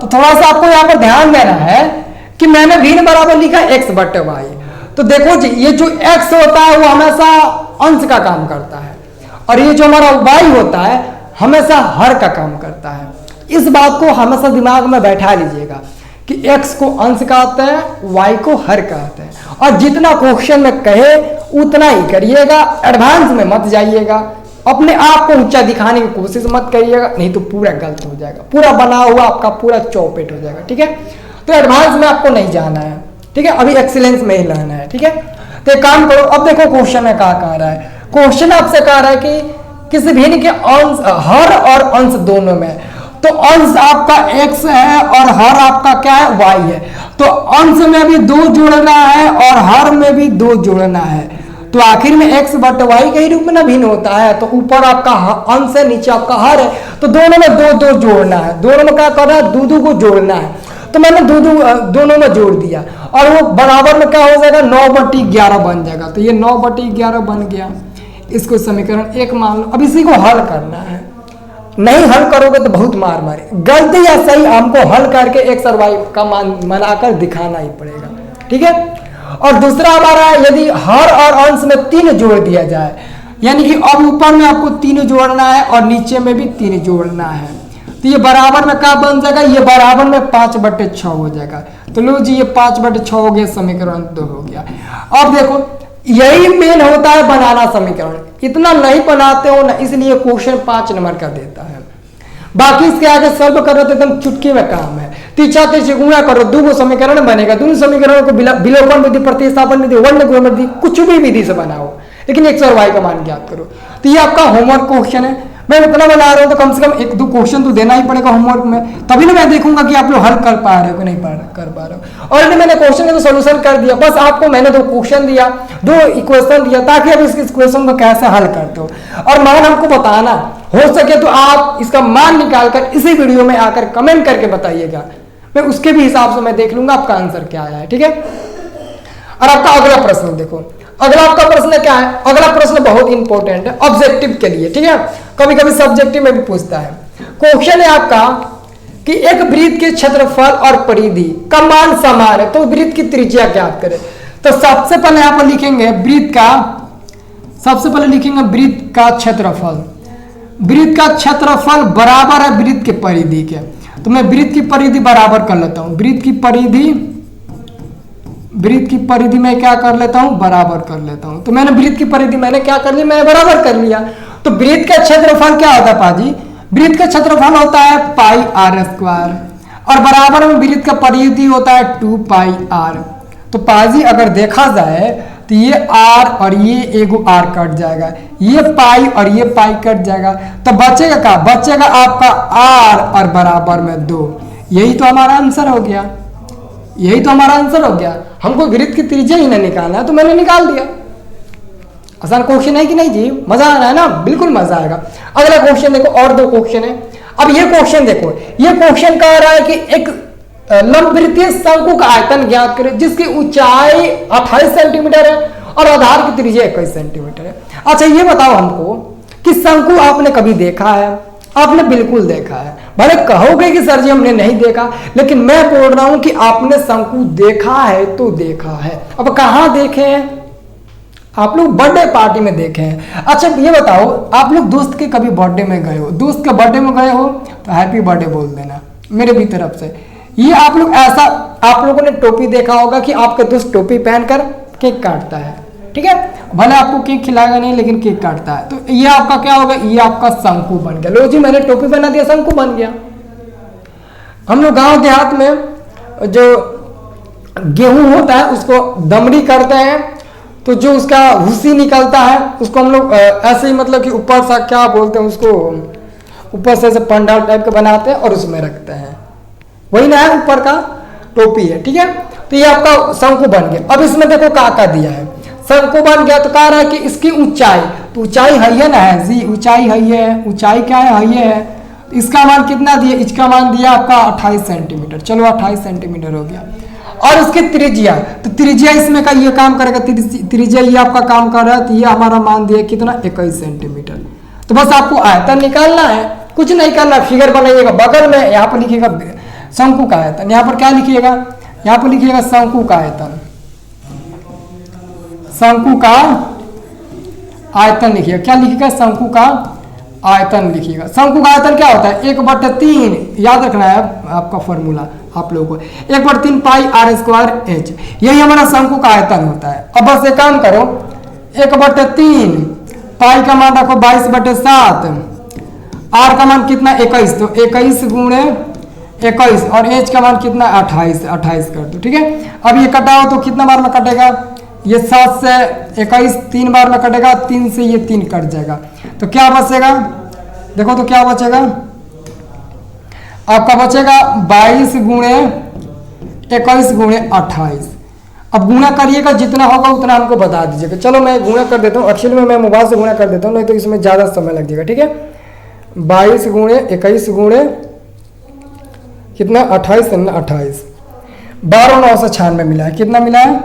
Speaker 1: तो थोड़ा सा आपको यहाँ पर ध्यान देना है कि मैंने भिन्न बराबर लिखा x/y। तो देखो जी, ये जो x होता है वो हमेशा अंश का काम करता है और ये जो हमारा y होता है हमेशा हर का काम करता है। इस बात को हमेशा दिमाग में बैठा लीजिएगा कि x को अंश कहते हैं, y को हर कहते हैं। और जितना क्वेश्चन में कहे उतना ही करिएगा, एडवांस में मत जाइएगा, अपने आप को ऊंचा दिखाने की कोशिश मत करिएगा, नहीं तो पूरा गलत हो जाएगा, पूरा बना हुआ आपका पूरा चौपेट हो जाएगा। ठीक है, तो एडवांस में आपको नहीं जाना है। ठीक है, अभी एक्सीलेंस में ही रहना है। ठीक है, तो एक काम करो, अब देखो क्वेश्चन में क्या कह रहा है। क्वेश्चन आपसे कह रहा है कि किसी भिन्न के अंश, हर और अंश दोनों में, तो अंश आपका x है और हर आपका क्या है, y है। तो अंश में भी 2 जोड़ना है और हर में भी 2 जोड़ना है, तो आखिर में x/y के ही रूप में ना भिन्न होता है। तो ऊपर आपका अंश है, नीचे आपका हर है, तो दोनों में 2 जोड़ना है, दोनों में क्या करना है, 2 को जोड़ना है। तो मैंने दोनों में जोड़ दिया और वो बराबर में क्या हो जाएगा, 9/11 बन जाएगा। तो ये 9/11 बन गया, इसको समीकरण 1 मान लो। अब इसी को हल करना है, नहीं हल करोगे तो बहुत मार मारे, गलती या सही हमको हल करके x और y का मान बनाकर दिखाना ही पड़ेगा। ठीक है, और दूसरा हमारा यदि हर और अंश में 3 जोड़ दिया जाए, यानी कि अब ऊपर में आपको 3 जोड़ना है और नीचे में भी 3 जोड़ना है, तो ये बराबर में क्या बन जाएगा, ये बराबर में 5/6 हो जाएगा। तो लो जी, ये 5/6 हो गया, समीकरण 2 हो गया। अब देखो यही मेन होता है बनाना समीकरण, इतना नहीं बनाते हो ना, इसलिए क्वेश्चन 5 नंबर का देता है। बाकी इसके आगे सॉल्व करो तो एकदम चुटकी में काम है। 3 गुणा करो, 2 समीकरण बनेगा, दोनों समीकरणों को विलोपन विधि, प्रतिस्थापन विधि, वर्ण गुणन विधि, कुछ भी विधि से बनाओ, लेकिन x और y का मान ज्ञात करो। तो ये आपका होमवर्क क्वेश्चन है, मैं इतना बना रहा हूँ तो कम से कम 1-2 क्वेश्चन तो देना ही पड़ेगा होमवर्क में, तभी ना मैं देखूंगा कि आप लोग हल कर पा रहे हो कि नहीं कर पा रहे हो। ऑलरेडी मैंने क्वेश्चन का तो सोल्यूशन कर दिया, बस आपको मैंने 2 क्वेश्चन दिया, 2 इक्वेशन दिया, ताकि आप इस इक्वेशन को कैसे हल करते हो और मान हमको बताना। हो सके तो आप इसका मान निकाल कर इसी वीडियो में आकर कमेंट करके बताइएगा, मैं उसके भी हिसाब से मैं देख लूंगा आपका आंसर क्या आया है, ठीक है। और आपका अगला प्रश्न देखो, अगला आपका प्रश्न क्या है। अगला प्रश्न बहुत इंपॉर्टेंट है ऑब्जेक्टिव के लिए, ठीक है, कभी कभी सब्जेक्टिव में भी पूछता है। क्वेश्चन है आपका कि एक वृत्त के क्षेत्रफल और परिधि का मान समान है, तो वृत्त की त्रिज्या ज्ञात करें। तो सबसे पहले यहाँ पर लिखेंगे वृत्त का, सबसे पहले लिखेंगे वृत्त का क्षेत्रफल। वृत्त का क्षेत्रफल बराबर है वृत्त के परिधि के, तो मैं वृत्त की परिधि बराबर कर लेता हूं। वृत्त की परिधि में क्या कर लेता हूं, बराबर कर लेता हूं। तो मैंने वृत्त की परिधि मैंने क्या कर ली, मैंने बराबर कर लिया। तो वृत्त का क्षेत्रफल क्या होता है पाजी, वृत्त का क्षेत्रफल होता है पाई आर स्क्वायर और बराबर में वृत्त का परिधि होता है 2 पाई आर। तो पाजी अगर देखा जाए तो ये आर और ये एगो आर कट जाएगा, ये पाई और ये पाई कट जाएगा, तो बचेगा क्या, बचेगा आपका आर और बराबर में 2। यही तो हमारा आंसर हो गया, यही तो हमारा आंसर हो गया। हमको वृत्त की त्रिज्या ही ना निकालना है तो मैंने निकाल दिया। आसान क्वेश्चन है कि नहीं जी, मजा आ रहा है ना, बिल्कुल मजा आएगा। अगला क्वेश्चन देखो, और 2 क्वेश्चन है। अब ये क्वेश्चन देखो, ये क्वेश्चन कह रहा है कि एक लंबवृत्तीय शंकु का आयतन ज्ञात करें जिसकी ऊंचाई 28 सेंटीमीटर है और आधार की त्रिज्या 21 सेंटीमीटर है। अच्छा ये बताओ हमको कि शंकु आपने कभी देखा है, आपने बिल्कुल देखा है। भले कहोगे कि सर जी हमने नहीं देखा, लेकिन मैं बोल रहा हूं कि आपने शंकु देखा है तो देखा है। अब कहां देखे हैं आप लोग, बर्थडे पार्टी में देखे हैं। अच्छा ये बताओ, आप लोग दोस्त के कभी बर्थडे में गए हो, दोस्त के बर्थडे में गए हो तो हैप्पी बर्थडे बोल देना मेरे भी तरफ से। ये आप लोग ऐसा, आप लोगों ने टोपी देखा होगा कि आपका दोस्त टोपी पहनकर केक काटता है, ठीक है, भले आपको केक खिलाएगा नहीं लेकिन केक काटता है। तो ये आपका क्या होगा, ये आपका शंकु बन गया। लो जी मैंने टोपी बना दिया, शंकु बन गया। हम लोग गांव देहात में जो गेहूं होता है उसको दमड़ी करते हैं, तो जो उसका भूसी निकलता है उसको हम लोग ऐसे ही मतलब कि ऊपर से क्या बोलते हैं उसको, ऊपर से पंडाल टाइप का बनाते हैं और उसमें रखते हैं, वही ना है ऊपर का टोपी है, ठीक है। तो ये आपका शंकु बन गया। अब इसमें देखो क्या दिया है, शंकु बन गया तो कह रहा है कि इसकी ऊंचाई, तो ऊंचाई है ना है जी, ऊंचाई है, ऊंचाई क्या है, इसका मान कितना दिया, इसका मान दिया आपका 28 सेंटीमीटर। चलो 28 सेंटीमीटर हो गया। और उसकी त्रिज्या, तो त्रिज्या इसमें का ये काम करेगा, त्रिज्या ये आपका काम कर रहा है, तो ये हमारा मान दिया कितना 21 सेंटीमीटर। तो बस आपको आयतन निकालना है, कुछ नहीं करना, फिगर बनाइएगा बगल में, यहाँ पर लिखिएगा शंकु का आयतन। यहाँ पर क्या लिखिएगा, यहाँ पर लिखिएगा शंकु का आयतन, शंकु का आयतन लिखिएगा। क्या लिखिएगा, शंकु का आयतन लिखिएगा। शंकु का आयतन क्या होता है, 1/3, याद रखना है आपका फॉर्मूला आप लोगों को, 1/3 पाई आर स्क्वायर एच, यही हमारा शंकु का आयतन होता है। अब बस एक काम करो, 1/3 पाई का मान रखो 22/7, आर का मान कितना 21, तो 21 गुणे 21 और एच का मान कितना 28 कर दो, ठीक है। अब ये कटाओ तो कितना बार में कटेगा, ये 7 से 21 3 बार में कटेगा, 3 से ये 3 कट जाएगा, तो क्या बचेगा, देखो तो क्या बचेगा आपका, बचेगा 22 गुणे 21 गुणे 28। अब गुणा करिएगा, जितना होगा उतना हमको बता दीजिएगा। चलो मैं गुणा कर देता हूँ, एक्चुअली में मैं मोबाइल से गुणा कर देता हूँ, नहीं तो इसमें ज़्यादा समय लग जाएगा, ठीक है। 22 गुणे 21 गुणे कितना 28 है ना, 28, 12,996 मिला है, कितना मिला है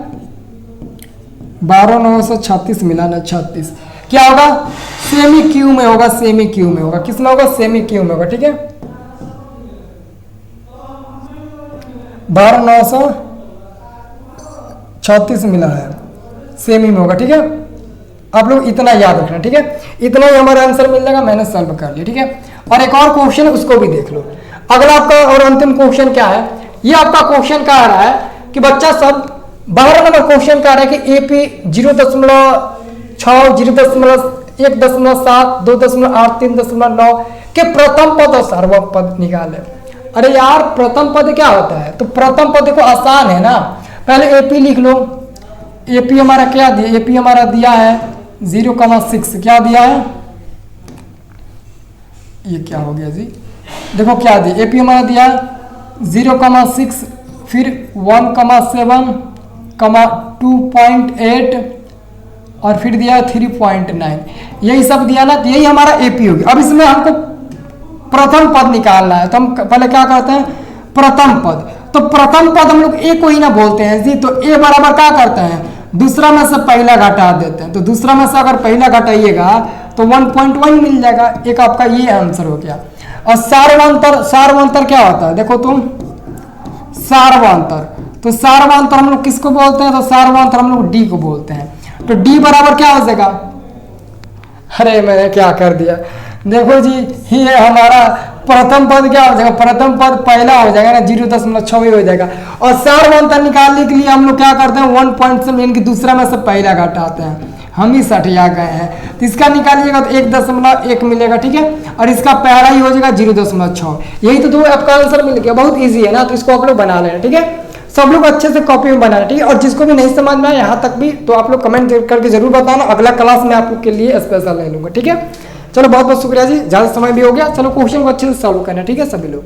Speaker 1: 12,936 मिला ना, 36। क्या होगा, सेमी क्यू में होगा, सेमी क्यू में होगा, किसमें होगा, सेमी क्यू में होगा, ठीक है। 12,936 मिला है, सेमी में होगा, ठीक है। आप लोग इतना याद रखना, ठीक है, इतना ही हमारा आंसर मिल जाएगा, मैंने सॉल्व कर लिया, ठीक है। और एक और क्वेश्चन है उसको भी देख लो। अगला आपका और अंतिम क्वेश्चन क्या है, ये आपका क्वेश्चन कह रहा है कि बच्चा सब 12 नंबर क्वेश्चन कह रहा है कि एपी 0.6, 0.1, 1.7, 2.8, 3.9 के प्रथम पद और सर्वम पद निकाले। अरे यार प्रथम पद क्या होता है, तो प्रथम पद को आसान है ना, पहले एपी लिख लो। एपी हमारा क्या दिया, एपी हमारा दिया है 0,6, क्या दिया है ये क्या हो गया जी, देखो क्या दिया, एपी हमारा दिया 0,6, फिर 1,7, 2.8 और फिर दिया 3.9, यही सब दिया ना, तो यही हमारा एपी हो गया। अब इसमें हमको प्रथम पद निकालना है, तो हम पहले क्या करते हैं, प्रथम पद। तो प्रथम पद हम लोग ए को ही ना बोलते हैं जी, तो ए बराबर क्या करते हैं, दूसरा में से पहला घटा देते हैं। तो दूसरा में से अगर पहला घटाइएगा तो 1.1 मिल जाएगा, एक आपका ये आंसर हो गया। और सार्वंतर, सार्वंतर क्या होता है, देखो तुम, सार्वंतर, तो सार्वंतर हम लोग किसको बोलते हैं, तो सार्वंतर हम लोग डी को बोलते हैं। तो डी बराबर क्या हो जाएगा, अरे मैंने क्या कर दिया, देखो जी ये हमारा प्रथम पद क्या हो जाएगा, प्रथम पद पहला हो जाएगा ना, 0.6 हो जाएगा। और सार्वंतर निकालने के लिए हम लोग क्या करते हैं, 1 पॉइंट से यानी कि दूसरा में से पहला घटाते हैं, हम ही सठिया गए हैं। तो इसका निकालिएगा तो 1.1 मिलेगा, ठीक है, और इसका पहला ही हो जाएगा 0.6, यही तो दो आपका आंसर मिल गया। बहुत ईजी है ना, तो इसको आप लोग बना लेना, ठीक है, सब लोग अच्छे से कॉपी में बनाना, ठीक है। और जिसको भी नहीं समझ में आया यहाँ तक भी, तो आप लोग कमेंट करके जरूर बताना, अगला क्लास में आप लोग के लिए स्पेशल ले लूंगा, ठीक है। चलो बहुत बहुत शुक्रिया जी, ज़्यादा समय भी हो गया, चलो क्वेश्चन को अच्छे से सॉल्व करना, ठीक है सभी लोग।